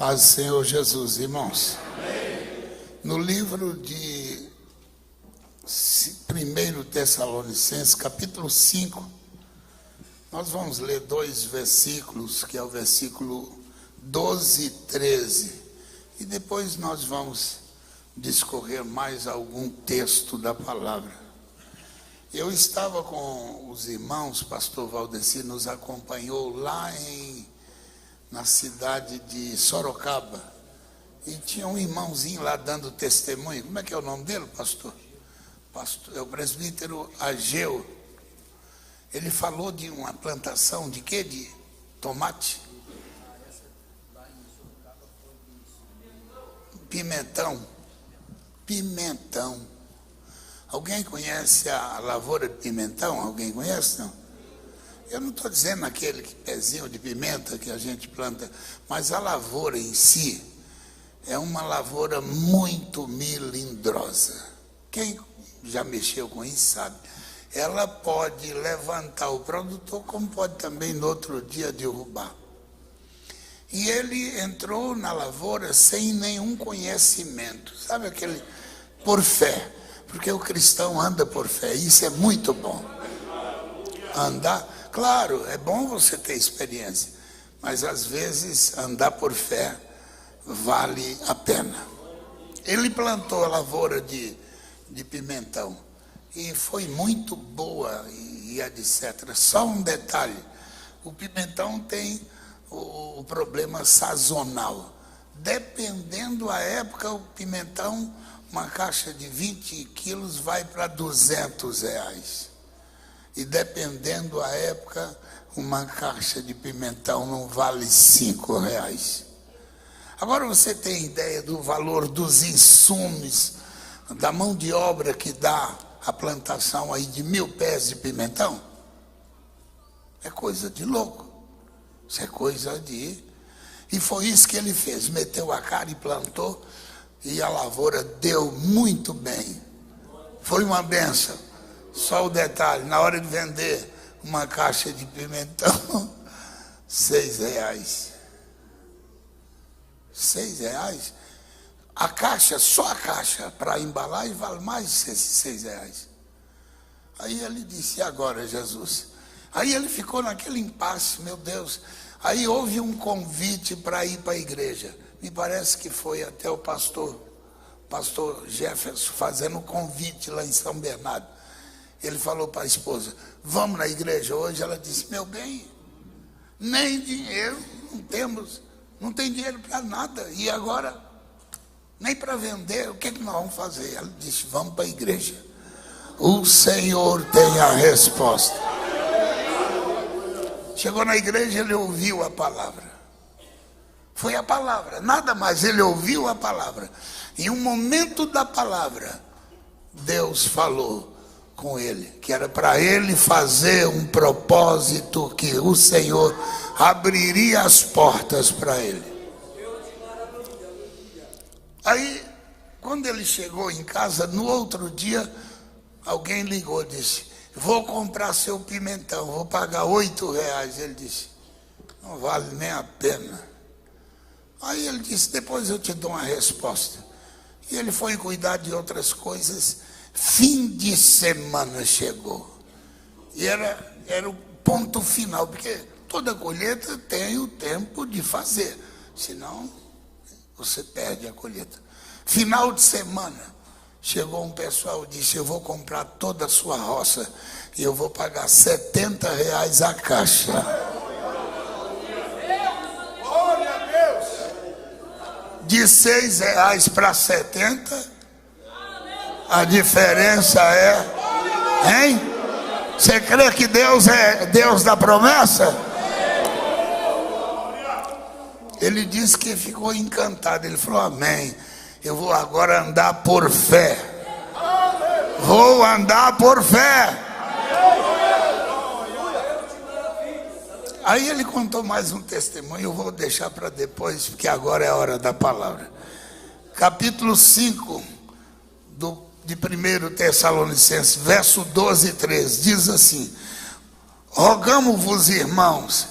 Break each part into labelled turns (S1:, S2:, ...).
S1: Paz do Senhor Jesus, irmãos.
S2: Amém.
S1: No livro de 1 Tessalonicenses, capítulo 5, nós vamos ler 2 versículos, que é o versículo 12 e 13, e depois nós vamos discorrer mais algum texto da palavra. Eu estava com os irmãos, pastor Valdeci nos acompanhou lá na cidade de Sorocaba, e tinha um irmãozinho lá dando testemunho. Como é que é o nome dele, pastor? É o presbítero Ageu. Ele falou de uma plantação de quê? De tomate? Pimentão. Alguém conhece a lavoura de pimentão? Alguém conhece, não? Eu não estou dizendo aquele pezinho de pimenta que a gente planta, mas a lavoura em si é uma lavoura muito melindrosa. Quem já mexeu com isso sabe. Ela pode levantar o produtor, como pode também no outro dia derrubar. E ele entrou na lavoura sem nenhum conhecimento, sabe aquele por fé, porque o cristão anda por fé, isso é muito bom. Andar, claro, é bom você ter experiência, mas às vezes andar por fé vale a pena. Ele plantou a lavoura de pimentão e foi muito boa e etc. Só um detalhe, o pimentão tem o problema sazonal. Dependendo da época, o pimentão, uma caixa de 20 quilos vai para R$200. E dependendo da época, uma caixa de pimentão não vale R$5. Agora você tem ideia do valor dos insumos, da mão de obra que dá a plantação aí de 1000 pés de pimentão? É coisa de louco. Isso é coisa de... E foi isso que ele fez, meteu a cara e plantou, e a lavoura deu muito bem. Foi uma bênção. Só o detalhe, na hora de vender uma caixa de pimentão, R$6. R$6? A caixa, só a caixa para embalar, vale mais de R$6. Aí ele disse, e agora, Jesus? Aí ele ficou naquele impasse, meu Deus. Aí houve um convite para ir para a igreja. Me parece que foi até o pastor Jefferson, fazendo um convite lá em São Bernardo. Ele falou para a esposa, vamos na igreja hoje? Ela disse, meu bem, nem dinheiro não temos, não tem dinheiro para nada. E agora, nem para vender, o que nós vamos fazer? Ela disse, vamos para a igreja. O Senhor tem a resposta. Chegou na igreja, ele ouviu a palavra. Foi a palavra, nada mais, ele ouviu a palavra. Em um momento da palavra, Deus falou com ele, que era para ele fazer um propósito, que o Senhor abriria as portas para ele. Aí, quando ele chegou em casa, no outro dia, alguém ligou e disse, vou comprar seu pimentão, vou pagar R$8. Ele disse, não vale nem a pena. Aí ele disse, depois eu te dou uma resposta. E ele foi cuidar de outras coisas. Fim de semana chegou. E era o ponto final, porque toda colheita tem o tempo de fazer. Senão, você perde a colheita. Final de semana, chegou um pessoal e disse, eu vou comprar toda a sua roça e eu vou pagar R$70 a caixa. De R$6 para 70, a diferença é, hein? Você crê que Deus é Deus da promessa? Ele disse que ficou encantado. Ele falou, amém, eu vou agora andar por fé. Vou andar por fé. Aí ele contou mais um testemunho, eu vou deixar para depois, porque agora é a hora da palavra. Capítulo 5 de 1 Tessalonicenses, verso 12 e 13, diz assim, rogamo-vos, irmãos,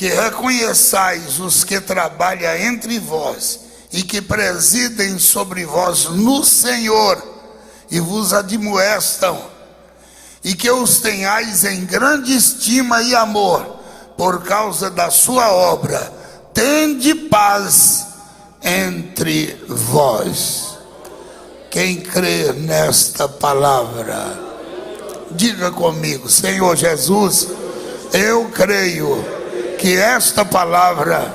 S1: que reconheçais os que trabalham entre vós e que presidem sobre vós no Senhor e vos admoestam, e que os tenhais em grande estima e amor por causa da sua obra. Tende paz entre vós. Quem crê nesta palavra, diga comigo: Senhor Jesus, eu creio que esta palavra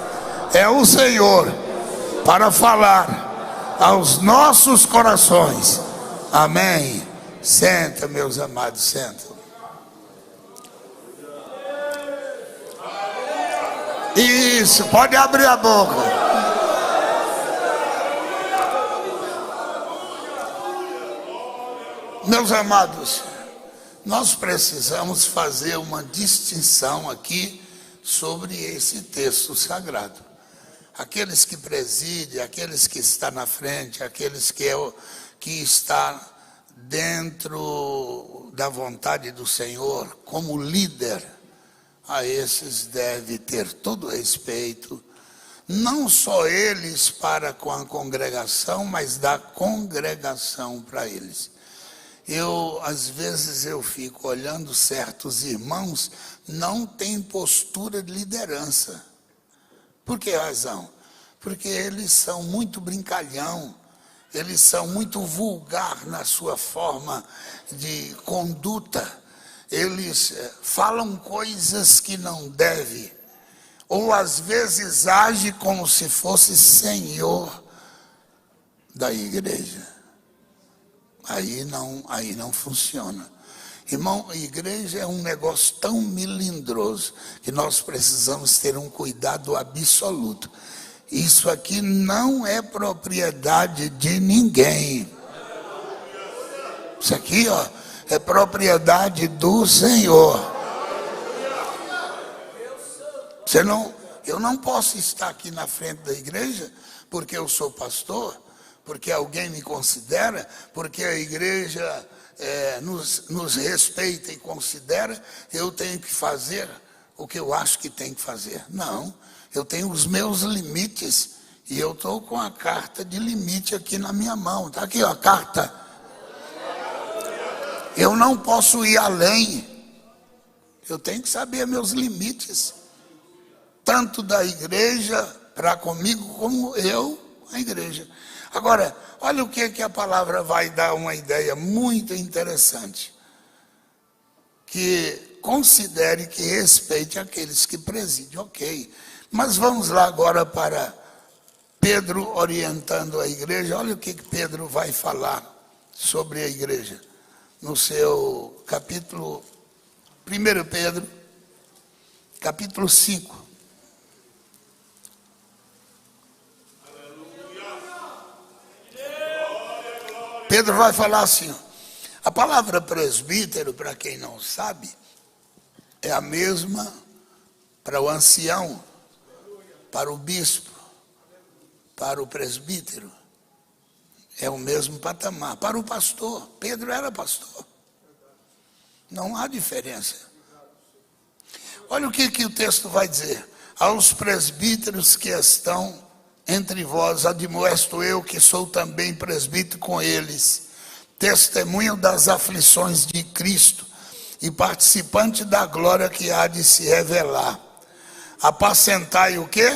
S1: é o Senhor para falar aos nossos corações. Amém. Senta, meus amados, senta. Isso, pode abrir a boca. Meus amados, nós precisamos fazer uma distinção aqui sobre esse texto sagrado. Aqueles que presidem, aqueles que estão na frente, aqueles que está dentro da vontade do Senhor como líder, a esses deve ter todo respeito, não só eles para com a congregação, mas da congregação para eles. Às vezes eu fico olhando certos irmãos, não tem postura de liderança. Por que razão? Porque eles são muito brincalhão, eles são muito vulgar na sua forma de conduta. Eles falam coisas que não devem, ou às vezes agem como se fosse senhor da igreja. Aí não funciona. Irmão, a igreja é um negócio tão melindroso que nós precisamos ter um cuidado absoluto. Isso aqui não é propriedade de ninguém. Isso aqui, é propriedade do Senhor. Eu não posso estar aqui na frente da igreja porque eu sou pastor, porque alguém me considera, porque a igreja nos respeita e considera, eu tenho que fazer o que eu acho que tem que fazer. Não, eu tenho os meus limites e eu estou com a carta de limite aqui na minha mão. Está aqui, a carta. Eu não posso ir além. Eu tenho que saber meus limites, tanto da igreja para comigo, como eu, a igreja. Agora, olha o que a palavra vai dar uma ideia muito interessante. Que considere que respeite aqueles que presidem, ok. Mas vamos lá agora para Pedro orientando a igreja. Olha o que Pedro vai falar sobre a igreja. No seu capítulo, 1 Pedro, capítulo 5. Pedro vai falar assim, a palavra presbítero, para quem não sabe, é a mesma para o ancião, para o bispo, para o presbítero. É o mesmo patamar. Para o pastor, Pedro era pastor. Não há diferença. Olha o que o texto vai dizer. Aos presbíteros que estão entre vós, admoesto eu, que sou também presbítero com eles, testemunho das aflições de Cristo e participante da glória que há de se revelar. Apacentai o quê?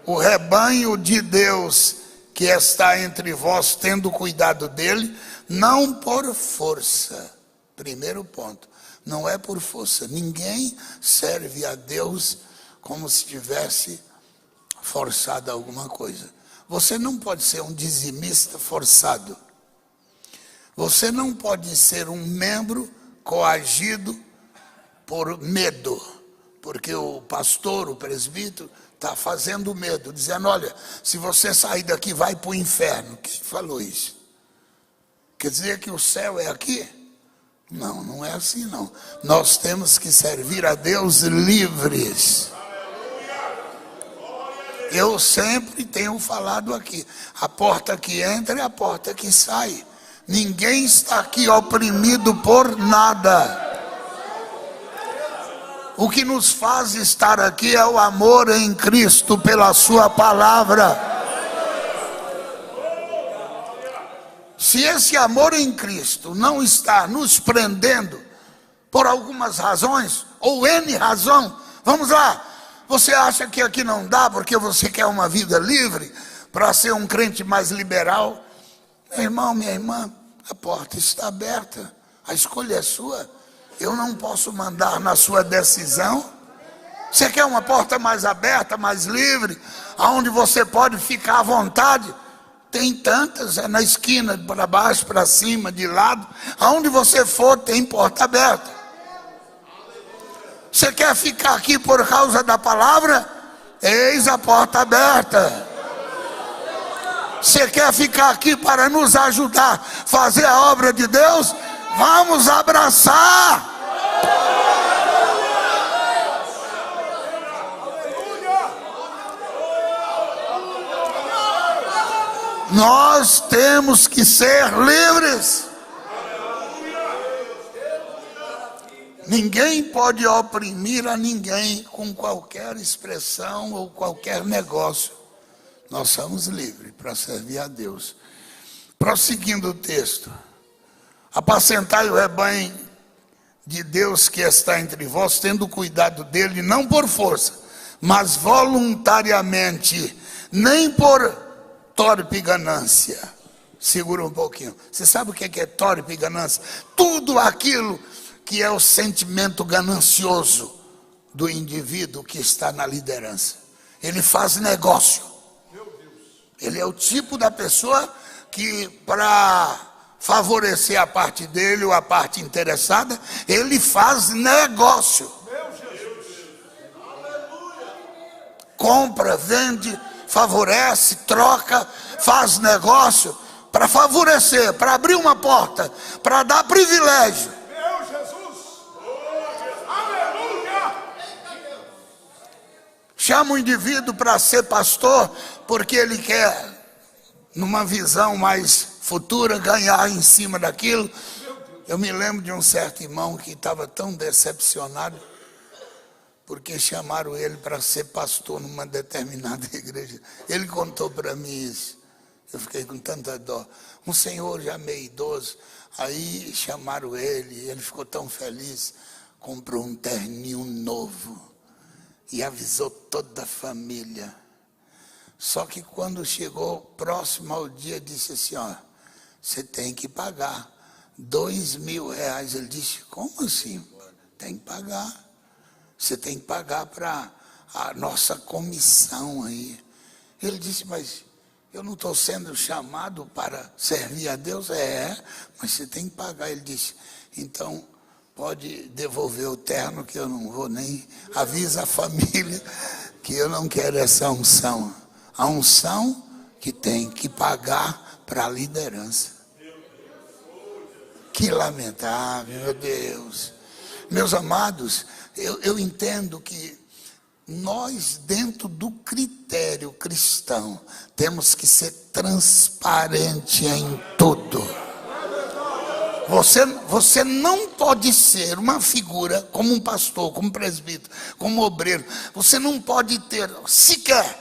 S1: O rebanho de Deus que está entre vós, tendo cuidado dele, não por força. Primeiro ponto, não é por força. Ninguém serve a Deus como se tivesse forçado alguma coisa. Você não pode ser um dizimista forçado. Você não pode ser um membro coagido por medo, porque o pastor, o presbítero, está fazendo medo, dizendo, olha, se você sair daqui, vai para o inferno. Quem falou isso? Quer dizer que o céu é aqui? Não, não é assim não. Nós temos que servir a Deus livres. Eu sempre tenho falado aqui, a porta que entra é a porta que sai. Ninguém está aqui oprimido por nada. O que nos faz estar aqui é o amor em Cristo pela sua palavra. Se esse amor em Cristo não está nos prendendo por algumas razões, ou N razão, vamos lá, você acha que aqui não dá porque você quer uma vida livre, para ser um crente mais liberal? Meu irmão, minha irmã, a porta está aberta, a escolha é sua. Eu não posso mandar na sua decisão. Você quer uma porta mais aberta, mais livre, aonde você pode ficar à vontade? Tem tantas, é na esquina, para baixo, para cima, de lado. Aonde você for, tem porta aberta. Você quer ficar aqui por causa da palavra? Eis a porta aberta. Você quer ficar aqui para nos ajudar a fazer a obra de Deus? Vamos abraçar. Nós temos que ser livres. Ninguém pode oprimir a ninguém com qualquer expressão ou qualquer negócio. Nós somos livres para servir a Deus. Prosseguindo o texto. Apacentai o rebanho de Deus que está entre vós, tendo cuidado dele, não por força, mas voluntariamente, nem por torpe ganância. Segura um pouquinho. Você sabe o que é torpe ganância? Tudo aquilo que é o sentimento ganancioso do indivíduo que está na liderança. Ele faz negócio. Ele é o tipo da pessoa que, para favorecer a parte dele ou a parte interessada, ele faz negócio. Compra, vende, favorece, troca, faz negócio para favorecer, para abrir uma porta, para dar privilégio. Chama o indivíduo para ser pastor porque ele quer, numa visão mais futura, ganhar em cima daquilo. Eu me lembro de um certo irmão que estava tão decepcionado porque chamaram ele para ser pastor numa determinada igreja. Ele contou para mim isso. Eu fiquei com tanta dó. Um senhor já meio idoso, aí chamaram ele ficou tão feliz, comprou um terninho novo e avisou toda a família. Só que quando chegou próximo ao dia, disse assim, ó, você tem que pagar R$2.000. Ele disse, como assim? Tem que pagar. Você tem que pagar para a nossa comissão aí. Ele disse, mas eu não estou sendo chamado para servir a Deus? Mas você tem que pagar. Ele disse, então pode devolver o terno que eu não vou nem... Avisa a família que eu não quero essa unção. A unção que tem que pagar para a liderança. Que lamentável, meu Deus. Meus amados, eu entendo que nós, dentro do critério cristão, temos que ser transparente em tudo. Você não pode ser uma figura como um pastor, como um presbítero, como um obreiro. Você não pode ter sequer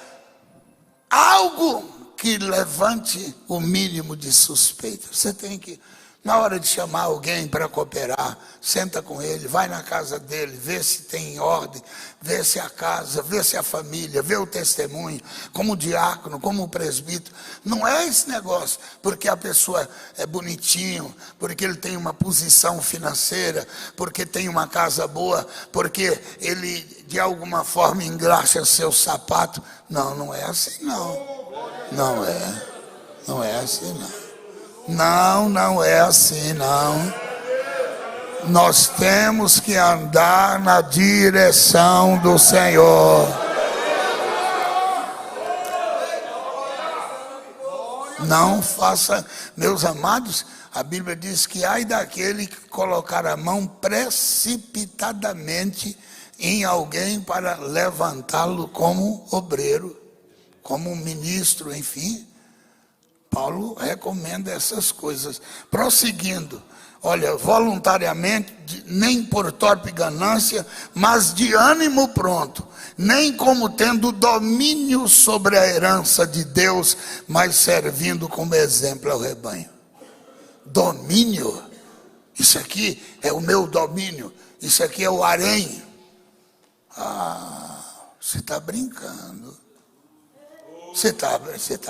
S1: algo que levante o mínimo de suspeita. Você tem que, na hora de chamar alguém para cooperar, senta com ele, vai na casa dele, vê se tem em ordem, vê se a casa, vê se a família, vê o testemunho, como diácono, como presbítero. Não é esse negócio, porque a pessoa é bonitinho, porque ele tem uma posição financeira, porque tem uma casa boa, porque ele de alguma forma engraxa seu sapato. Não, não é assim não. Não é assim não. Não é assim não. Nós temos que andar na direção do Senhor. Não faça, meus amados, a Bíblia diz que ai daquele que colocar a mão precipitadamente em alguém para levantá-lo como obreiro, como ministro, enfim. Paulo recomenda essas coisas. Prosseguindo, Olha, voluntariamente, nem por torpe ganância, mas de ânimo pronto, nem como tendo domínio sobre a herança de Deus, mas servindo como exemplo ao rebanho. Domínio, isso aqui é o meu domínio, isso aqui é o harém. Você está brincando. Você está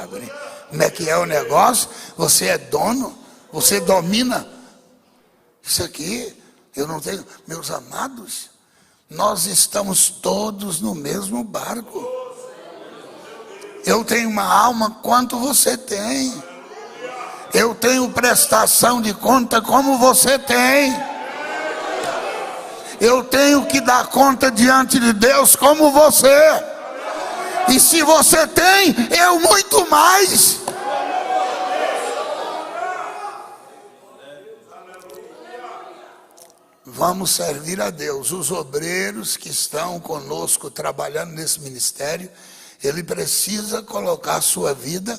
S1: brincando. Como é que é o negócio? Você é dono, você domina. Isso aqui, eu não tenho. Meus amados, nós estamos todos no mesmo barco. Eu tenho uma alma quanto você tem. Eu tenho prestação de conta como você tem. Eu tenho que dar conta diante de Deus como você. E se você tem, eu muito mais. Vamos servir a Deus. Os obreiros que estão conosco trabalhando nesse ministério, ele precisa colocar a sua vida,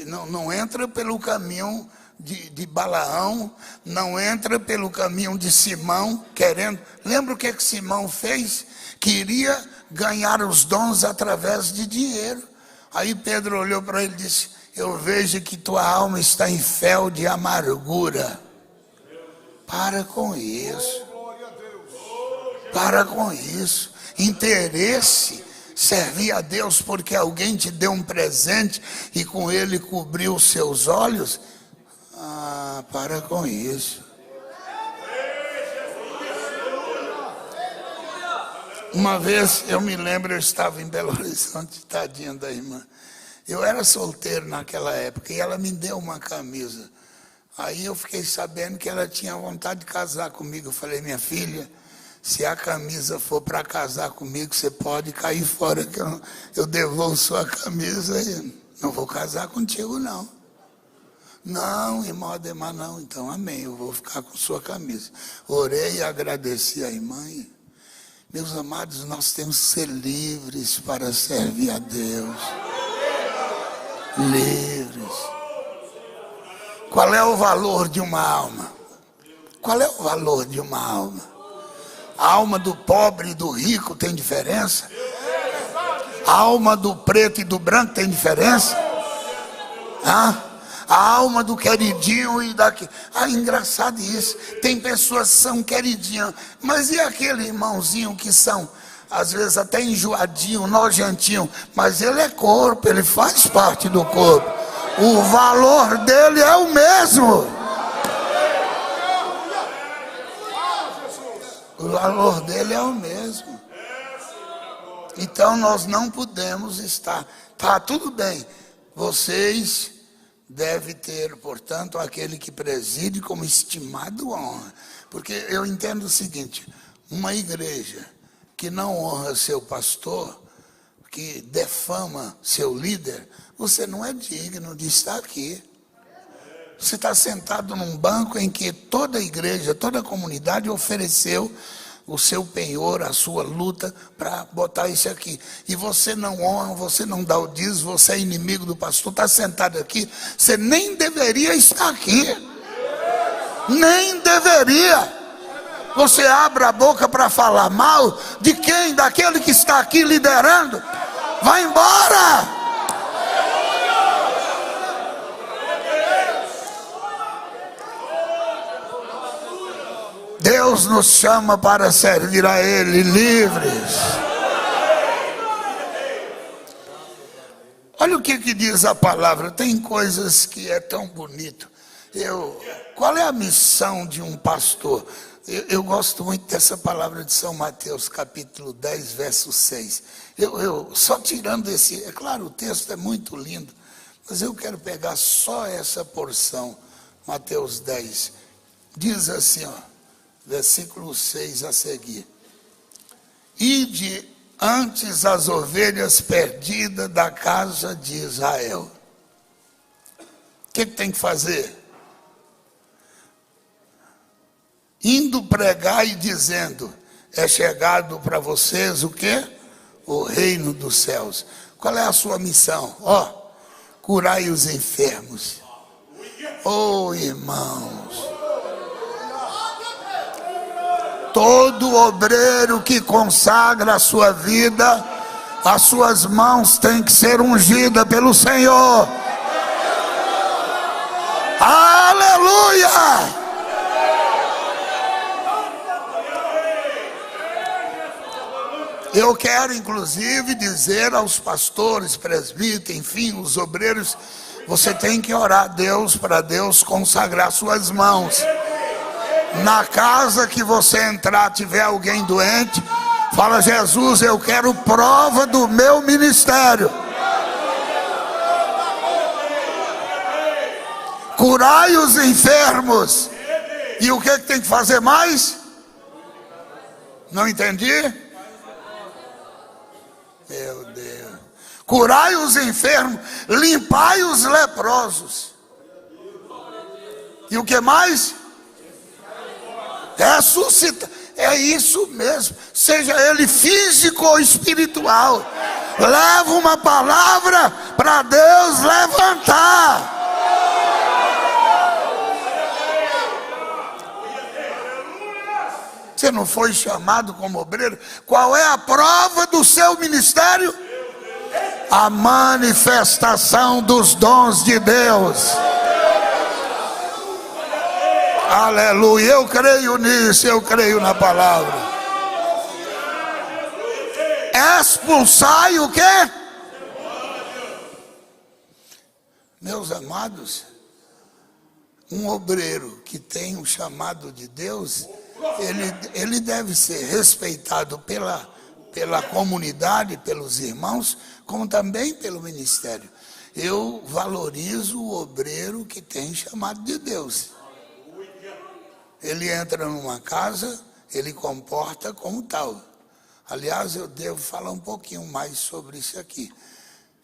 S1: não entra pelo caminho de Balaão, não entra pelo caminho de Simão, querendo. Lembra o que Simão fez? Queria ganhar os dons através de dinheiro. Aí Pedro olhou para ele e disse: eu vejo que tua alma está em fel de amargura. Para com isso. Para com isso. Interesse, servir a Deus porque alguém te deu um presente e com ele cobriu os seus olhos. Para com isso. Uma vez, eu me lembro, eu estava em Belo Horizonte, tadinha da irmã. Eu era solteiro naquela época e ela me deu uma camisa. Aí eu fiquei sabendo que ela tinha vontade de casar comigo. Eu falei: minha filha, se a camisa for para casar comigo, você pode cair fora, que eu devolvo sua camisa e não vou casar contigo, não. Não, irmão Ademar, não. Então, amém, eu vou ficar com sua camisa. Orei e agradeci a irmã. Meus amados, nós temos que ser livres para servir a Deus. Livres. Qual é o valor de uma alma? Qual é o valor de uma alma? A alma do pobre e do rico tem diferença? A alma do preto e do branco tem diferença? A alma do queridinho e daqui. Engraçado isso. Tem pessoas que são queridinhas, mas e aquele irmãozinho que são, às vezes até enjoadinho, nojentinho, mas ele é corpo, ele faz parte do corpo. O valor dele é o mesmo. O valor dele é o mesmo. Então nós não podemos estar. Tá, tudo bem. Vocês devem ter, portanto, aquele que preside como estimado honra. Porque eu entendo o seguinte: uma igreja que não honra seu pastor, que defama seu líder, você não é digno de estar aqui. Você está sentado num banco em que toda a igreja, toda a comunidade ofereceu o seu penhor, a sua luta para botar isso aqui. E você não honra, você não dá o dízimo, você é inimigo do pastor, está sentado aqui, você nem deveria estar aqui. Nem deveria. Você abre a boca para falar mal de quem? Daquele que está aqui liderando. Vai embora. Deus nos chama para servir a Ele livres. Olha o que diz a palavra. Tem coisas que é tão bonito. Qual é a missão de um pastor? Eu gosto muito dessa palavra de São Mateus, capítulo 10, verso 6. Só tirando esse... É claro, o texto é muito lindo, mas eu quero pegar só essa porção. Mateus 10. Diz assim, versículo 6 a seguir: ide antes as ovelhas perdidas da casa de Israel. O que tem que fazer? Indo pregar e dizendo: é chegado para vocês o quê? O reino dos céus. Qual é a sua missão? Curai os enfermos. Irmãos, Todo obreiro que consagra a sua vida, as suas mãos têm que ser ungidas pelo Senhor. Aleluia! Eu quero inclusive dizer aos pastores, presbíteros, enfim, os obreiros, você tem que orar a Deus para Deus consagrar suas mãos. Na casa que você entrar, tiver alguém doente, fala: Jesus, eu quero prova do meu ministério. Curai os enfermos. E o que tem que fazer mais? Não entendi? Meu Deus. Curai os enfermos, limpai os leprosos. E o que mais? Ressuscitar. É isso mesmo. Seja ele físico ou espiritual. Leva uma palavra para Deus levantar. Você não foi chamado como obreiro? Qual é a prova do seu ministério? A manifestação dos dons de Deus. Aleluia, eu creio nisso, eu creio na palavra. Expulsai o quê? Meus amados, um obreiro que tem um chamado de Deus, ele deve ser respeitado pela comunidade, pelos irmãos, como também pelo ministério. Eu valorizo o obreiro que tem chamado de Deus. Ele entra numa casa, ele comporta como tal. Aliás, eu devo falar um pouquinho mais sobre isso aqui.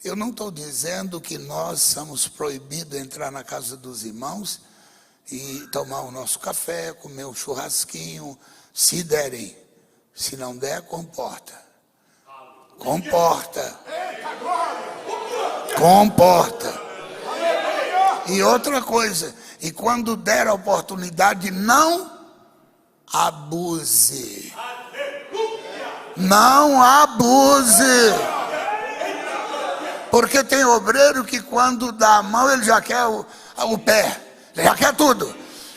S1: Eu não estou dizendo que nós somos proibidos de entrar na casa dos irmãos e tomar o nosso café, comer um churrasquinho, se derem. Se não der, comporta. Comporta. Comporta. E outra coisa, e quando der a oportunidade, não abuse. Não abuse. Porque tem obreiro que quando dá a mão, ele já quer o pé, já quer tudo.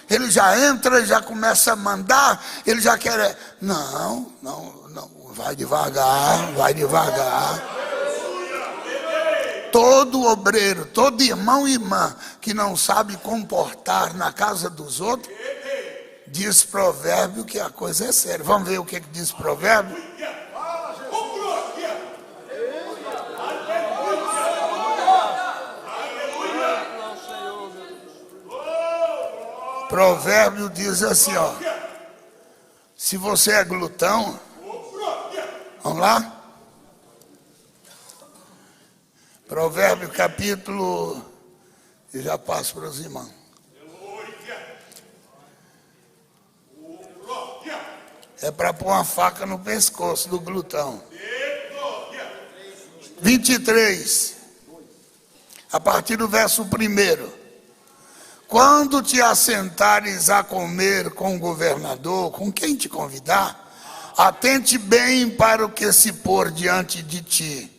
S1: Ele já entra, já começa a mandar, ele já quer... Não, vai devagar, vai devagar. Todo obreiro, todo irmão e irmã que não sabe comportar na casa dos outros, diz provérbio que a coisa é séria. Vamos ver o que diz provérbio? Provérbio diz assim, ó. Se você é glutão, vamos lá? Provérbio capítulo, eu já passo para os irmãos. É para pôr uma faca no pescoço do glutão. 23, a partir do verso 1. Quando te assentares a comer com o governador, com quem te convidar, atente bem para o que se pôr diante de ti.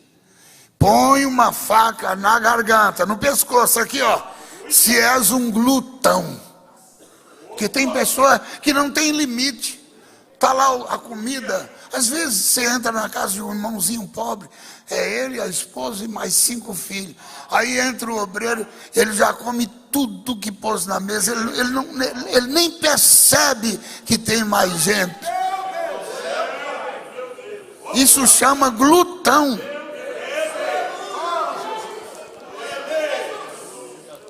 S1: Põe uma faca na garganta, no pescoço, aqui ó, se és um glutão. Porque tem pessoa que não tem limite. Está lá a comida. Às vezes você entra na casa de um irmãozinho pobre, é ele, a esposa e mais 5 filhos. Aí entra o obreiro, ele já come tudo que pôs na mesa, ele nem percebe que tem mais gente. Isso chama glutão.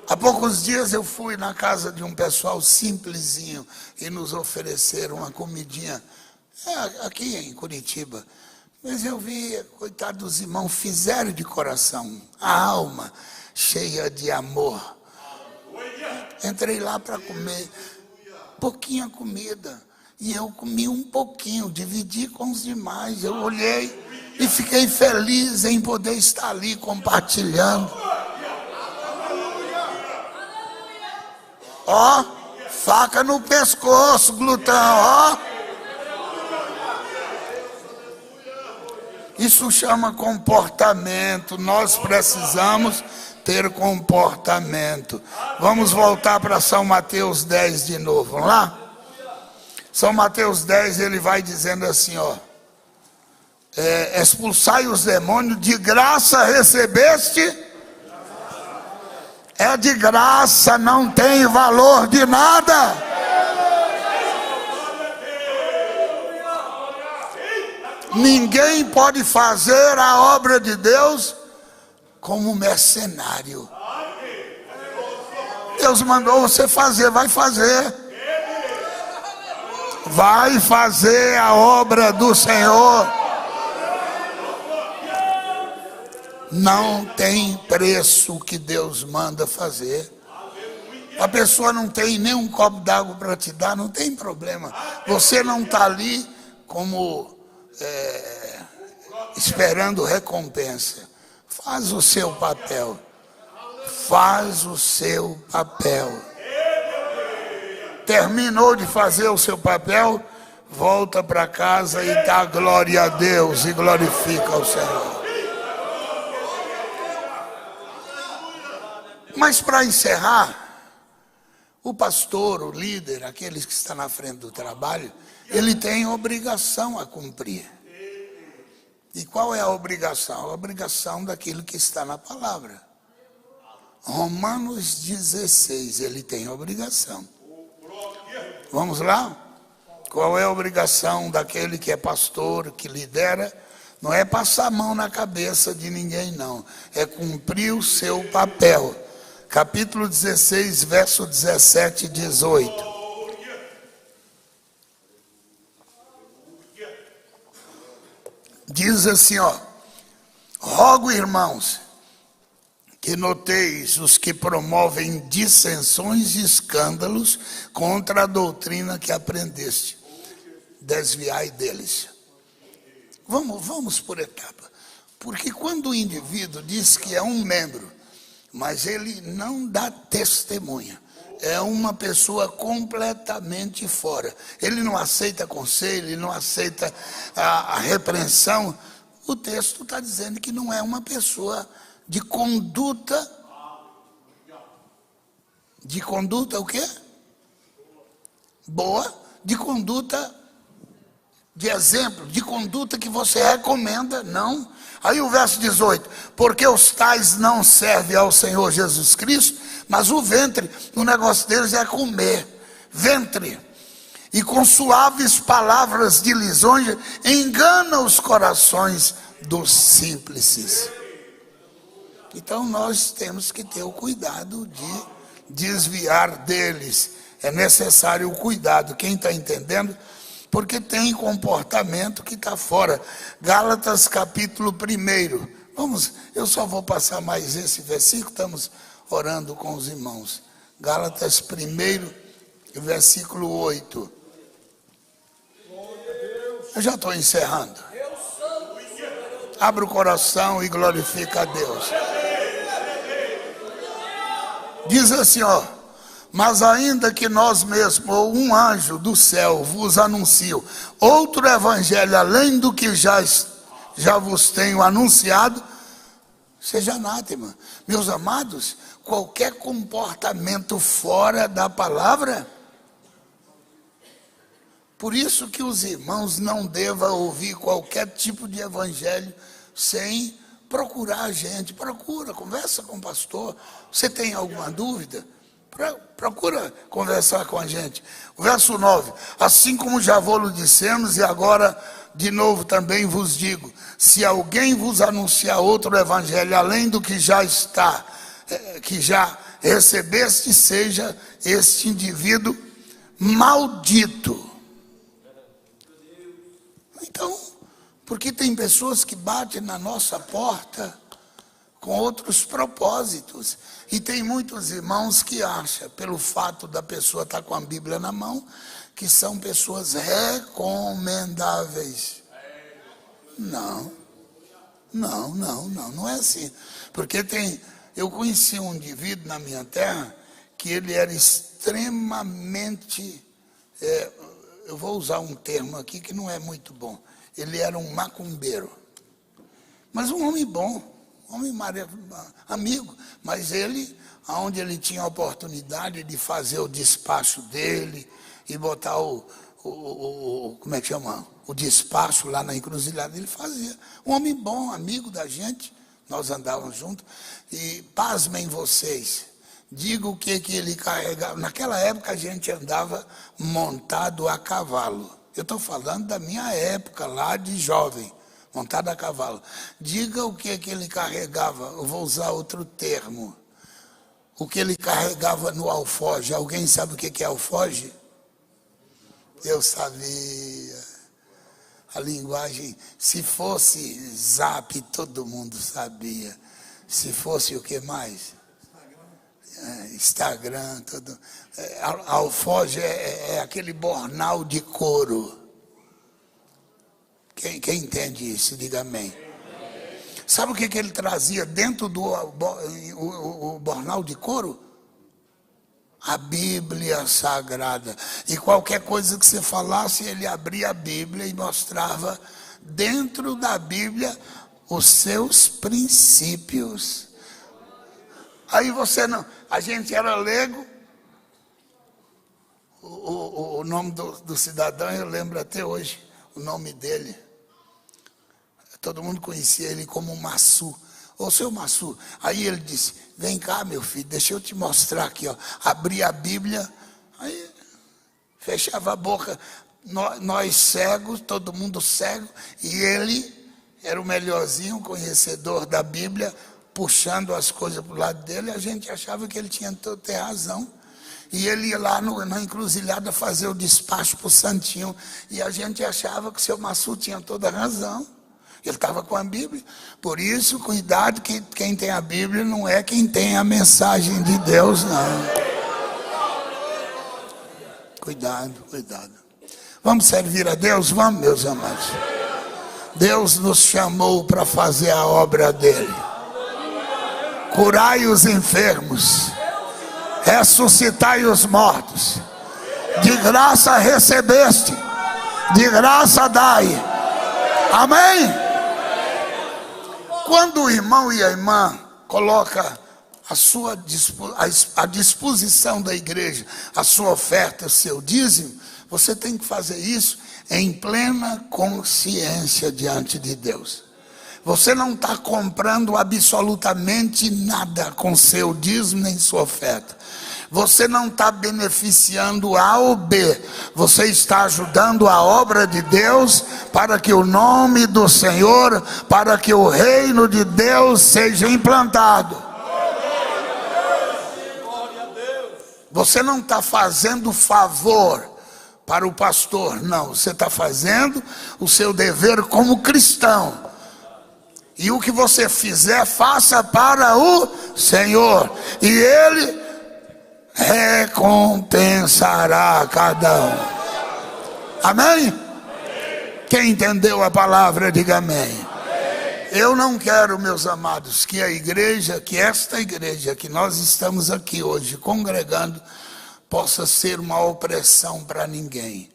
S1: Há poucos dias eu fui na casa de um pessoal simplesinho e nos ofereceram uma comidinha aqui em Curitiba. Mas eu vi, coitado dos irmãos, fizeram de coração, a alma cheia de amor. Entrei lá para comer pouquinha comida e eu comi um pouquinho, dividi com os demais. Eu olhei e fiquei feliz em poder estar ali compartilhando. Ó, faca no pescoço, glutão, ó. Isso chama comportamento. Nós precisamos ter comportamento. Vamos voltar para São Mateus 10 de novo, vamos lá? São Mateus 10, ele vai dizendo assim, ó. Expulsai os demônios, de graça recebeste. É de graça, não tem valor de nada. Ninguém pode fazer a obra de Deus como mercenário. Deus mandou você fazer, vai fazer. Vai fazer a obra do Senhor. Não tem preço que Deus manda fazer. A pessoa não tem nem um copo d'água para te dar, não tem problema. Você não está ali como esperando recompensa. Faz o seu papel. Faz o seu papel. Terminou de fazer o seu papel, volta para casa e dá glória a Deus e glorifica o Senhor. Mas para encerrar, o pastor, o líder, aqueles que estão na frente do trabalho, ele tem obrigação a cumprir. E qual é a obrigação? A obrigação daquilo que está na palavra. Romanos 16, ele tem obrigação. Vamos lá? Qual é a obrigação daquele que é pastor, que lidera? Não é passar a mão na cabeça de ninguém, não. É cumprir o seu papel. Capítulo 16, verso 17 e 18. Diz assim, ó. Rogo, irmãos, que noteis os que promovem dissensões e escândalos contra a doutrina que aprendeste. Desviai deles. Vamos por etapa. Porque quando o indivíduo diz que é um membro, mas ele não dá testemunha, é uma pessoa completamente fora. Ele não aceita conselho, ele não aceita a repreensão. O texto está dizendo que não é uma pessoa de conduta o quê? Boa, de conduta de exemplo, de conduta que você recomenda, não. Aí o verso 18, porque os tais não servem ao Senhor Jesus Cristo, mas o ventre, o negócio deles é comer, ventre, e com suaves palavras de lisonja, engana os corações dos simples. Então nós temos que ter o cuidado de desviar deles, é necessário o cuidado, quem está entendendo? Porque tem comportamento que está fora. Gálatas capítulo 1. Vamos, eu só vou passar mais esse versículo, estamos orando com os irmãos. Gálatas 1, versículo 8. Eu já estou encerrando. Abra o coração e glorifica a Deus. Diz assim, ó. Mas ainda que nós mesmos, ou um anjo do céu, vos anuncie outro evangelho, além do que já vos tenho anunciado, seja anátema. Meus amados, qualquer comportamento fora da palavra, por isso que os irmãos não devam ouvir qualquer tipo de evangelho sem procurar a gente. Procura, conversa com o pastor. Você tem alguma dúvida? Procura conversar com a gente. O verso 9, assim como já vos dissemos, e agora de novo também vos digo, se alguém vos anunciar outro evangelho, além do que já está, que já recebeste, seja este indivíduo maldito. Então, porque tem pessoas que batem na nossa porta com outros propósitos. E tem muitos irmãos que acham, pelo fato da pessoa estar com a Bíblia na mão, que são pessoas recomendáveis. Não é assim. Porque eu conheci um indivíduo na minha terra, que ele era extremamente, eu vou usar um termo aqui que não é muito bom, ele era um macumbeiro. Mas um homem bom, amigo. Mas ele, onde ele tinha a oportunidade de fazer o despacho dele e botar como é que chama? O despacho lá na encruzilhada, ele fazia. Um homem bom, amigo da gente, nós andávamos juntos. E pasmem vocês, diga o que ele carregava. Naquela época a gente andava montado a cavalo. Eu estou falando da minha época lá de jovem, montado a cavalo. Diga o que ele carregava. Eu vou usar outro termo. O que ele carregava no alforje. Alguém sabe o que é alforje? Eu sabia. A linguagem, se fosse Zap, todo mundo sabia. Se fosse o que mais? Instagram, tudo. Alforje é aquele bornal de couro. Quem entende isso, diga amém. Sabe o que ele trazia dentro do o bornal de couro? A Bíblia Sagrada. E qualquer coisa que você falasse, ele abria a Bíblia e mostrava dentro da Bíblia os seus princípios. Aí você não... A gente era leigo. O nome do cidadão, eu lembro até hoje o nome dele. Todo mundo conhecia ele como Massu. Ô, seu Massu. Aí ele disse, vem cá, meu filho, deixa eu te mostrar aqui, ó. Abria a Bíblia, aí fechava a boca. Nós cegos, todo mundo cego, e ele era o melhorzinho, conhecedor da Bíblia, puxando as coisas para o lado dele. A gente achava que ele tinha toda razão. E ele ia lá na encruzilhada fazer o despacho para o Santinho. E a gente achava que o seu Massu tinha toda razão. Ele estava com a Bíblia. Por isso, cuidado, que quem tem a Bíblia não é quem tem a mensagem de Deus, não. Cuidado, cuidado. Vamos servir a Deus? Vamos, meus amados. Deus nos chamou para fazer a obra dele. Curai os enfermos, ressuscitai os mortos. De graça recebeste, de graça dai. Amém? Quando o irmão e a irmã coloca à disposição da igreja a sua oferta, o seu dízimo, você tem que fazer isso em plena consciência diante de Deus. Você não está comprando absolutamente nada com seu dízimo nem sua oferta. Você não está beneficiando A ou B. Você está ajudando a obra de Deus para que o nome do Senhor, para que o reino de Deus seja implantado. Você não está fazendo favor para o pastor, não. Você está fazendo o seu dever como cristão. E o que você fizer, faça para o Senhor. E Ele recompensará cada um. Amém? Quem entendeu a palavra, diga amém. Eu não quero, meus amados, que a igreja, que esta igreja que nós estamos aqui hoje congregando, possa ser uma opressão para ninguém.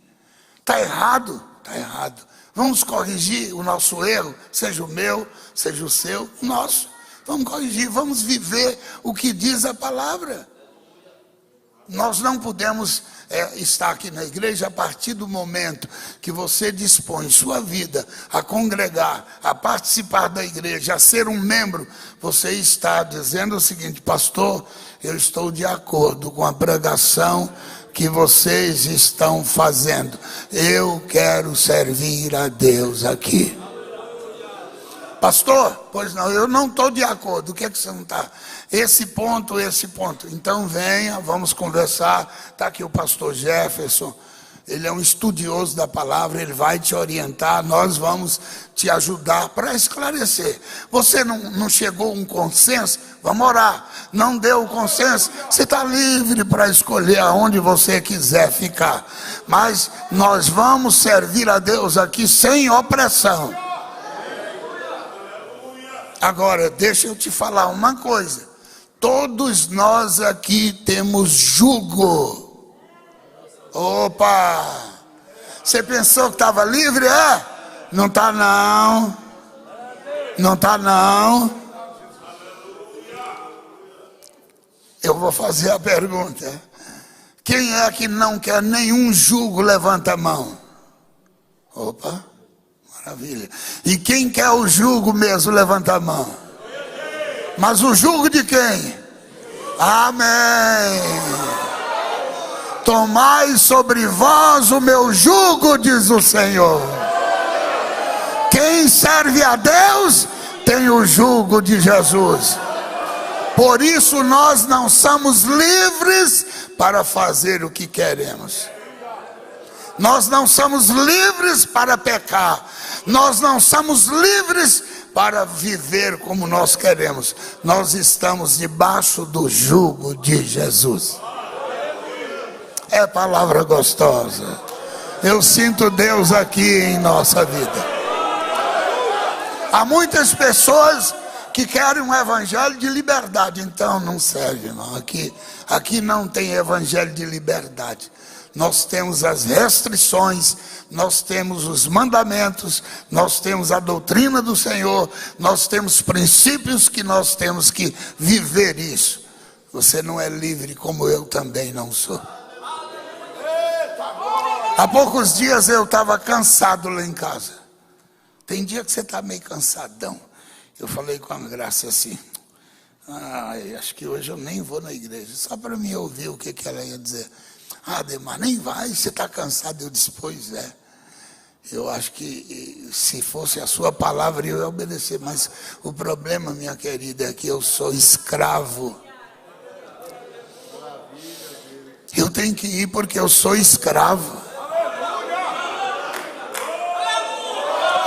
S1: Está errado? Está errado. Vamos corrigir o nosso erro, seja o meu, seja o seu, o nosso. Vamos corrigir, vamos viver o que diz a palavra. Nós não podemos estar aqui na igreja a partir do momento que você dispõe sua vida a congregar, a participar da igreja, a ser um membro. Você está dizendo o seguinte: pastor, eu estou de acordo com a pregação que vocês estão fazendo. Eu quero servir a Deus aqui. Pastor, pois não, eu não estou de acordo. O que é que você não está? Esse ponto. Então venha, vamos conversar. Está aqui o pastor Jefferson. Ele é um estudioso da palavra, ele vai te orientar. Nós vamos te ajudar para esclarecer. Você não chegou a um consenso? Vamos orar. Não deu o consenso? Você está livre para escolher aonde você quiser ficar. Mas nós vamos servir a Deus aqui sem opressão. Agora, deixa eu te falar uma coisa. Todos nós aqui temos jugo. Opa! Você pensou que estava livre? Não está não. Não está não. Eu vou fazer a pergunta. Quem é que não quer nenhum jugo? Levanta a mão. Opa, maravilha. E quem quer o jugo mesmo? Levanta a mão. Mas o jugo de quem? Amém. Tomai sobre vós o meu jugo, diz o Senhor. Quem serve a Deus tem o jugo de Jesus. Por isso nós não somos livres para fazer o que queremos. Nós não somos livres para pecar. Nós não somos livres para viver como nós queremos. Nós estamos debaixo do jugo de Jesus. É palavra gostosa. Eu sinto Deus aqui em nossa vida. Há muitas pessoas que querem um evangelho de liberdade. Então não serve não. Aqui não tem evangelho de liberdade. Nós temos as restrições, nós temos os mandamentos, nós temos a doutrina do Senhor, nós temos princípios que nós temos que viver isso. Você não é livre como eu também não sou. Há poucos dias eu estava cansado lá em casa. Tem dia que você está meio cansadão. Eu falei com a Graça assim, acho que hoje eu nem vou na igreja, só para me ouvir o que ela ia dizer. Ademar, nem vai, você está cansado. Eu disse, pois é. Eu acho que se fosse a sua palavra eu ia obedecer. Mas o problema, minha querida, é que eu sou escravo. Eu tenho que ir porque eu sou escravo.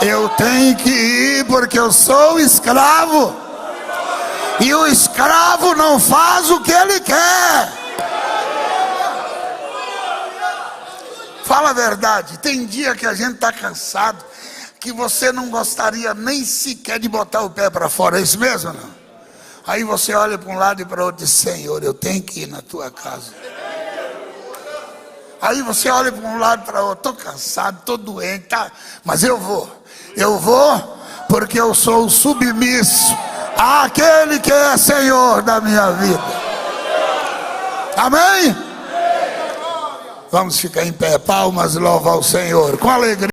S1: Eu tenho que ir porque eu sou escravo. E o escravo não faz o que ele quer. Fala a verdade, tem dia que a gente está cansado, que você não gostaria nem sequer de botar o pé para fora, é isso mesmo não? Aí você olha para um lado e para o outro e diz, Senhor, eu tenho que ir na tua casa. Aí você olha para um lado e para o outro, estou cansado, estou doente, tá? Mas eu vou porque eu sou submisso àquele que é Senhor da minha vida. Amém? Vamos ficar em pé, palmas, louvar o Senhor, com alegria.